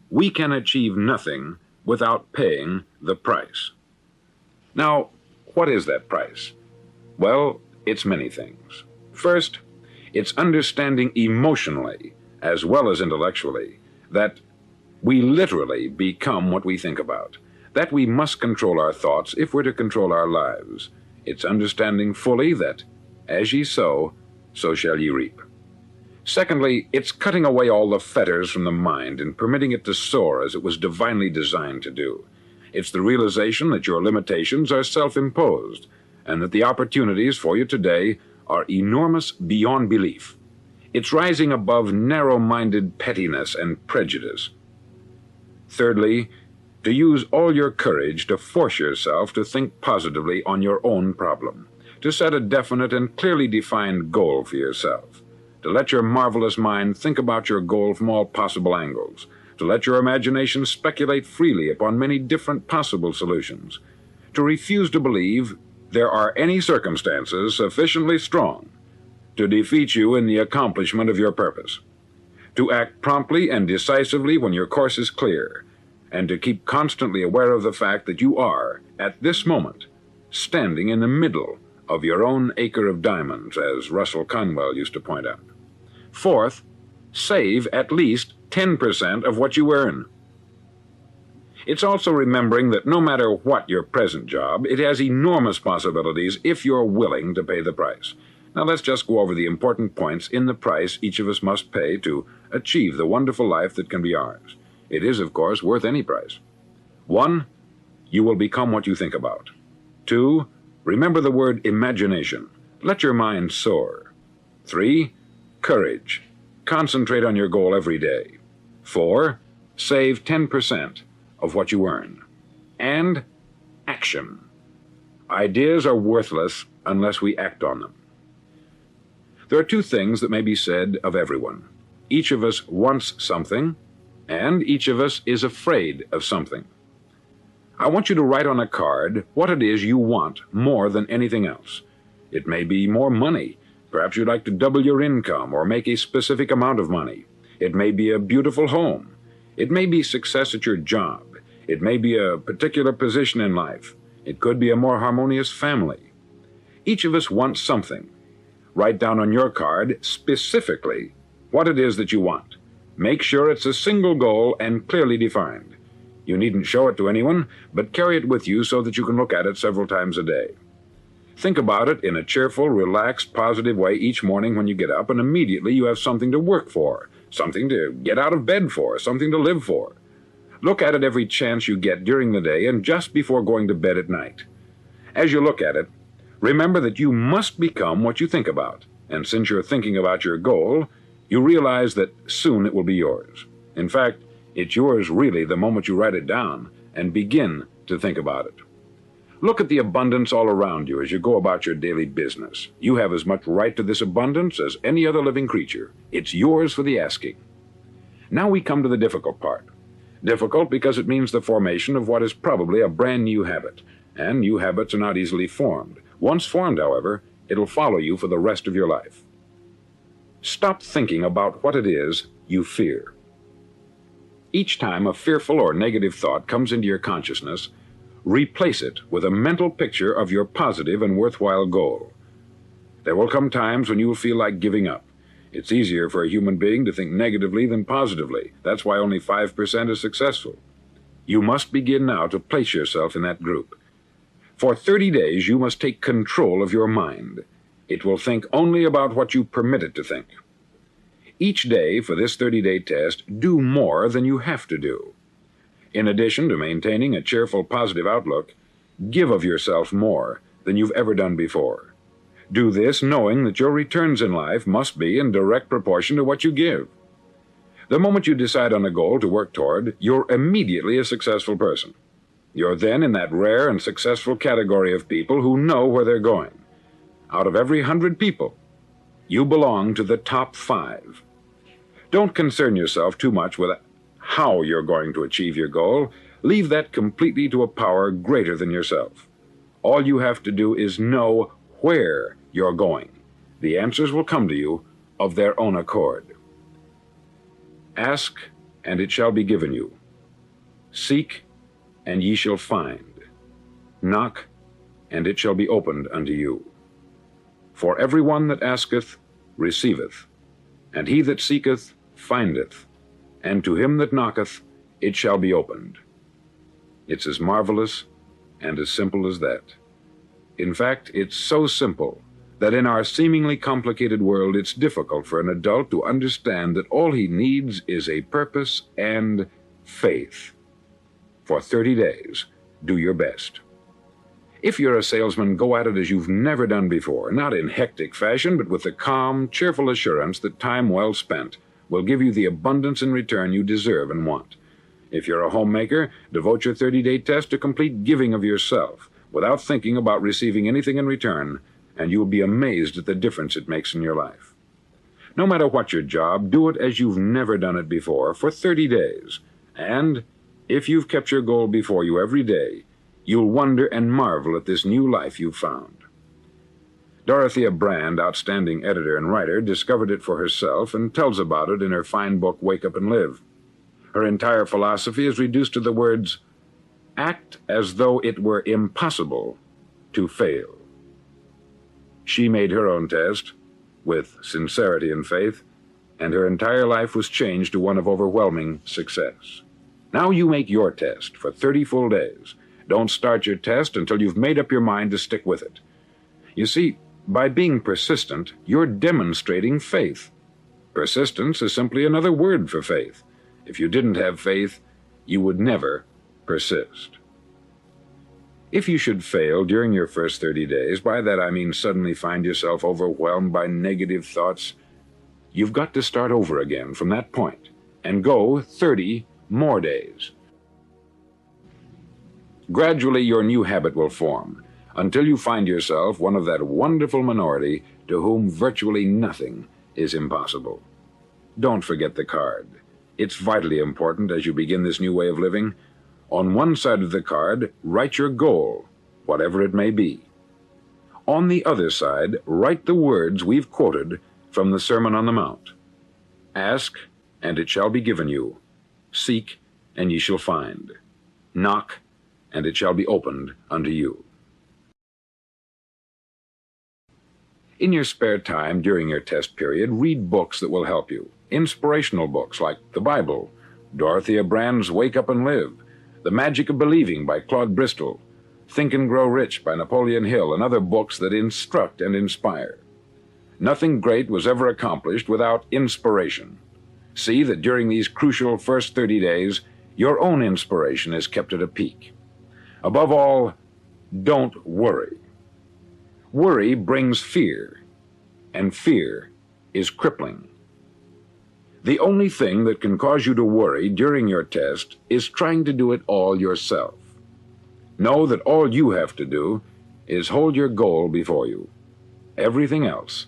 we can achieve nothing without paying the price. Now, what is that price? Well, it's many things. First, it's understanding emotionally, as well as intellectually, that we literally become what we think about, that we must control our thoughts if we're to control our lives. It's understanding fully that, as ye sow, so shall ye reap. Secondly, it's cutting away all the fetters from the mind and permitting it to soar as it was divinely designed to do. It's the realization that your limitations are self-imposed, and that the opportunities for you today are enormous beyond belief. It's rising above narrow-minded pettiness and prejudice. Thirdly, to use all your courage to force yourself to think positively on your own problem, to set a definite and clearly defined goal for yourself, to let your marvelous mind think about your goal from all possible angles, to let your imagination speculate freely upon many different possible solutions, to refuse to believe there are any circumstances sufficiently strong to defeat you in the accomplishment of your purpose, to act promptly and decisively when your course is clear, and to keep constantly aware of the fact that you are, at this moment, standing in the middle of your own acre of diamonds, as Russell Conwell used to point out. Fourth, save at least 10% of what you earn. It's also remembering that no matter what your present job, it has enormous possibilities if you're willing to pay the price. Now let's just go over the important points in the price each of us must pay to achieve the wonderful life that can be ours. It is, of course, worth any price. 1. You will become what you think about. 2. Remember the word imagination. Let your mind soar. 3. Courage. Concentrate on your goal every day. 4. Save 10% of what you earn. And action. Ideas are worthless unless we act on them. There are two things that may be said of everyone. Each of us wants something, and each of us is afraid of something. I want you to write on a card what it is you want more than anything else. It may be more money. Perhaps you'd like to double your income or make a specific amount of money. It may be a beautiful home. It may be success at your job. It may be a particular position in life. It could be a more harmonious family. Each of us wants something. Write down on your card specifically what it is that you want. Make sure it's a single goal and clearly defined. You needn't show it to anyone, but carry it with you so that you can look at it several times a day. Think about it in a cheerful, relaxed, positive way each morning when you get up, and immediately you have something to work for, something to get out of bed for, something to live for. Look at it every chance you get during the day and just before going to bed at night. As you look at it, remember that you must become what you think about, and since you're thinking about your goal, you realize that soon it will be yours. In fact, it's yours really the moment you write it down and begin to think about it. Look at the abundance all around you as you go about your daily business. You have as much right to this abundance as any other living creature. It's yours for the asking. Now we come to the difficult part. Difficult because it means the formation of what is probably a brand new habit, and new habits are not easily formed. Once formed, however, it'll follow you for the rest of your life. Stop thinking about what it is you fear. Each time a fearful or negative thought comes into your consciousness, replace it with a mental picture of your positive and worthwhile goal. There will come times when you will feel like giving up. It's easier for a human being to think negatively than positively. That's why only 5% is successful. You must begin now to place yourself in that group. For 30 days, you must take control of your mind. It will think only about what you permit it to think. Each day for this 30-day test, do more than you have to do. In addition to maintaining a cheerful, positive outlook, give of yourself more than you've ever done before. Do this knowing that your returns in life must be in direct proportion to what you give. The moment you decide on a goal to work toward, you're immediately a successful person. You're then in that rare and successful category of people who know where they're going. Out of every 100 people, you belong to the top 5. Don't concern yourself too much with how you're going to achieve your goal. Leave that completely to a power greater than yourself. All you have to do is know where you're going. The answers will come to you of their own accord. Ask and it shall be given you. Seek, and ye shall find. Knock, and it shall be opened unto you. For every one that asketh receiveth, and he that seeketh findeth, and to him that knocketh it shall be opened. It's as marvelous and as simple as that. In fact, it's so simple that in our seemingly complicated world it's difficult for an adult to understand that all he needs is a purpose and faith. For 30 days, do your best. If you're a salesman, go at it as you've never done before, not in hectic fashion, but with the calm, cheerful assurance that time well spent will give you the abundance in return you deserve and want. If you're a homemaker, devote your 30-day test to complete giving of yourself, without thinking about receiving anything in return, and you'll be amazed at the difference it makes in your life. No matter what your job, do it as you've never done it before for 30 days, and if you've kept your goal before you every day, you'll wonder and marvel at this new life you've found. Dorothea Brand, outstanding editor and writer, discovered it for herself and tells about it in her fine book, Wake Up and Live. Her entire philosophy is reduced to the words, act as though it were impossible to fail. She made her own test, with sincerity and faith, and her entire life was changed to one of overwhelming success. Now you make your test for 30 full days. Don't start your test until you've made up your mind to stick with it. You see, by being persistent, you're demonstrating faith. Persistence is simply another word for faith. If you didn't have faith, you would never persist. If you should fail during your first 30 days, by that I mean suddenly find yourself overwhelmed by negative thoughts, you've got to start over again from that point and go 30 more days. Gradually your new habit will form until you find yourself one of that wonderful minority to whom virtually nothing is impossible. Don't forget the card. It's vitally important as you begin this new way of living. On one side of the card, write your goal, whatever it may be. On the other side, write the words we've quoted from the Sermon on the Mount. Ask, and it shall be given you. Seek, and ye shall find. Knock, and it shall be opened unto you. In your spare time during your test period, read books that will help you. Inspirational books like the Bible, Dorothea Brand's Wake Up and Live, The Magic of Believing by Claude Bristol, Think and Grow Rich by Napoleon Hill, and other books that instruct and inspire. Nothing great was ever accomplished without inspiration. See that during these crucial first 30 days, your own inspiration is kept at a peak. Above all, don't worry. Worry brings fear, and fear is crippling. The only thing that can cause you to worry during your test is trying to do it all yourself. Know that all you have to do is hold your goal before you. Everything else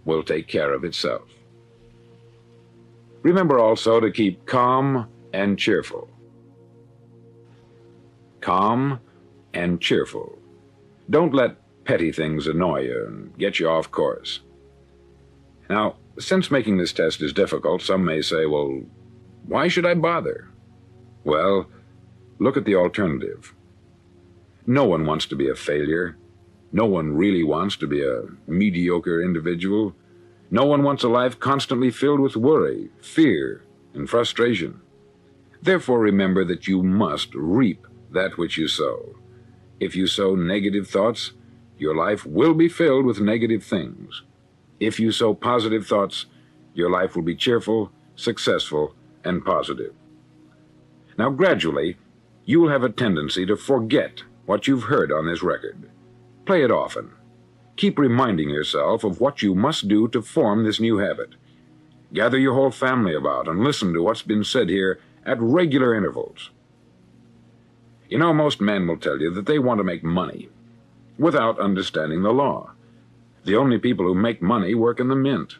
will take care of itself. Remember also to keep calm and cheerful. Calm and cheerful. Don't let petty things annoy you and get you off course. Now, since making this test is difficult, some may say, well, why should I bother? Well, look at the alternative. No one wants to be a failure. No one really wants to be a mediocre individual. No one wants a life constantly filled with worry, fear, and frustration. Therefore, remember that you must reap that which you sow. If you sow negative thoughts, your life will be filled with negative things. If you sow positive thoughts, your life will be cheerful, successful, and positive. Now, gradually, you will have a tendency to forget what you've heard on this record. Play it often. Keep reminding yourself of what you must do to form this new habit. Gather your whole family about and listen to what's been said here at regular intervals. You know, most men will tell you that they want to make money without understanding the law. The only people who make money work in the mint.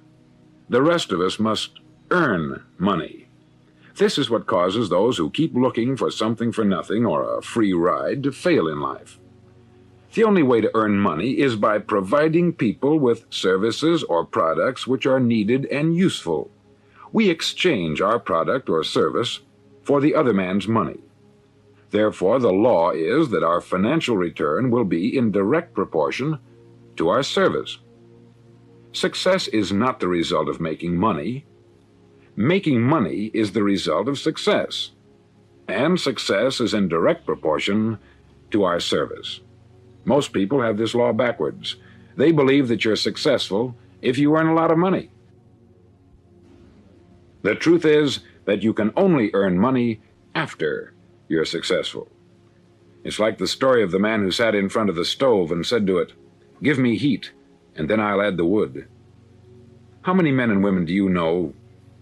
The rest of us must earn money. This is what causes those who keep looking for something for nothing or a free ride to fail in life. The only way to earn money is by providing people with services or products which are needed and useful. we exchange our product or service for the other man's money. Therefore, the law is that our financial return will be in direct proportion to our service. Success is not the result of making money. Making money is the result of success, and success is in direct proportion to our service. Most people have this law backwards. They believe that you're successful if you earn a lot of money. The truth is that you can only earn money after you're successful. It's like the story of the man who sat in front of the stove and said to it, "Give me heat, and then I'll add the wood." How many men and women do you know,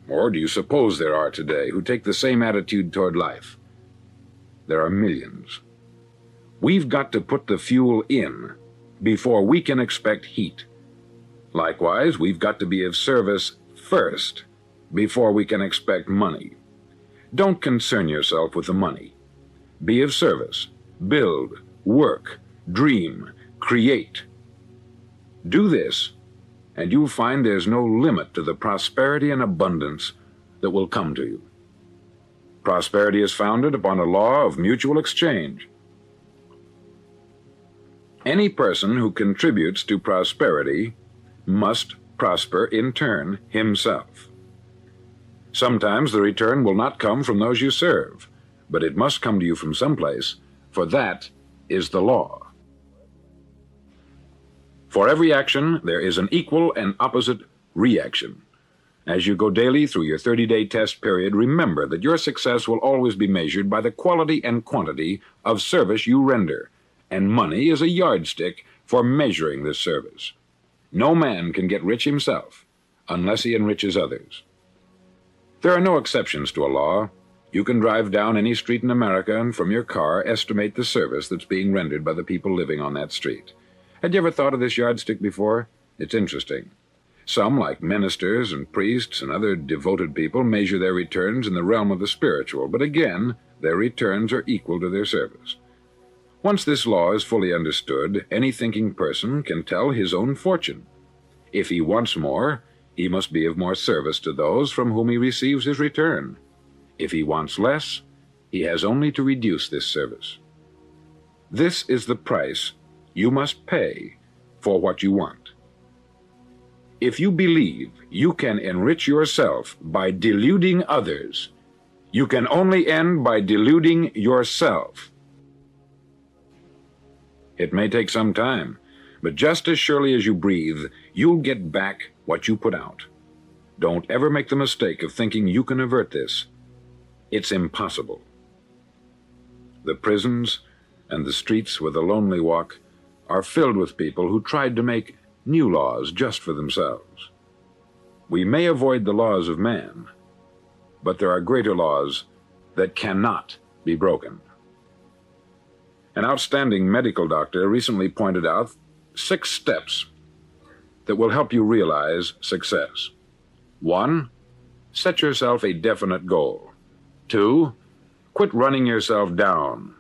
or do you suppose there are today, who take the same attitude toward life? There are millions. We've got to put the fuel in before we can expect heat. Likewise, we've got to be of service first before we can expect money. Don't concern yourself with the money. Be of service. Build, work, dream, create. Do this, and you'll find there's no limit to the prosperity and abundance that will come to you. Prosperity is founded upon a law of mutual exchange. Any person who contributes to prosperity must prosper in turn himself. Sometimes the return will not come from those you serve, but it must come to you from someplace, for that is the law. For every action, there is an equal and opposite reaction. As you go daily through your 30-day test period, remember that your success will always be measured by the quality and quantity of service you render, and money is a yardstick for measuring this service. No man can get rich himself unless he enriches others. There are no exceptions to a law. You can drive down any street in America and from your car estimate the service that's being rendered by the people living on that street. Had you ever thought of this yardstick before? It's interesting. Some, like ministers and priests and other devoted people, measure their returns in the realm of the spiritual, but again, their returns are equal to their service. Once this law is fully understood, any thinking person can tell his own fortune. If he wants more, he must be of more service to those from whom he receives his return. If he wants less, he has only to reduce this service. This is the price you must pay for what you want. If you believe you can enrich yourself by deluding others, you can only end by deluding yourself. It may take some time, but just as surely as you breathe, you'll get back what you put out. Don't ever make the mistake of thinking you can avert this. It's impossible. The prisons and the streets where the lonely walk are filled with people who tried to make new laws just for themselves. We may avoid the laws of man, but there are greater laws that cannot be broken. An outstanding medical doctor recently pointed out 6 steps that will help you realize success. 1. Set yourself a definite goal. 2. Quit running yourself down.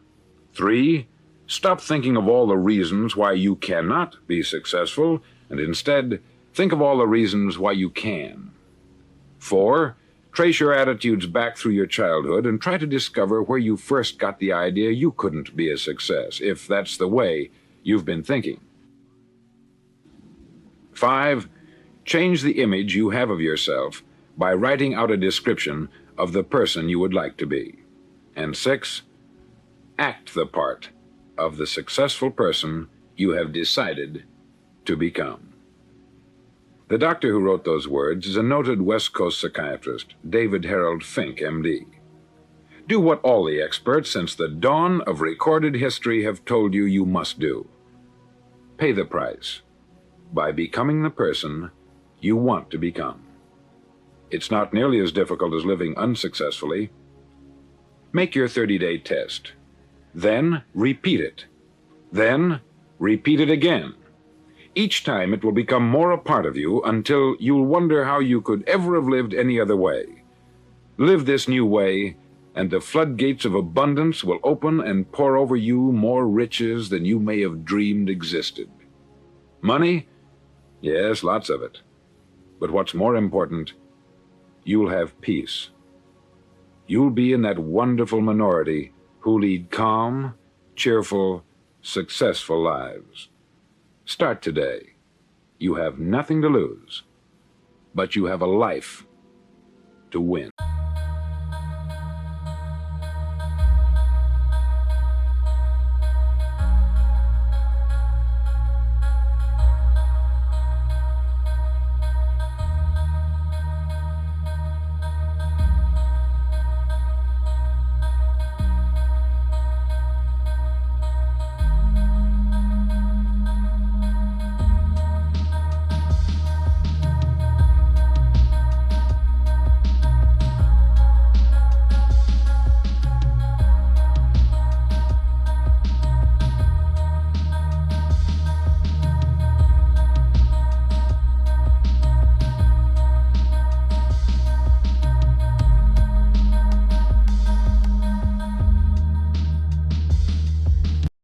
3. Stop thinking of all the reasons why you cannot be successful, and instead think of all the reasons why you can. 4. Trace your attitudes back through your childhood and try to discover where you first got the idea you couldn't be a success, if that's the way you've been thinking. 5. Change the image you have of yourself by writing out a description of the person you would like to be. And 6. Act the part of the successful person you have decided to become. The doctor who wrote those words is a noted West Coast psychiatrist, David Harold Fink, M.D. Do what all the experts since the dawn of recorded history have told you must do. Pay the price by becoming the person you want to become. It's not nearly as difficult as living unsuccessfully. Make your 30-day test. Then repeat it. Then repeat it again. Each time it will become more a part of you until you'll wonder how you could ever have lived any other way. Live this new way, and the floodgates of abundance will open and pour over you more riches than you may have dreamed existed. Money? Yes, lots of it. But what's more important, you'll have peace. You'll be in that wonderful minority who lead calm, cheerful, successful lives. Start today. You have nothing to lose, but you have a life to win.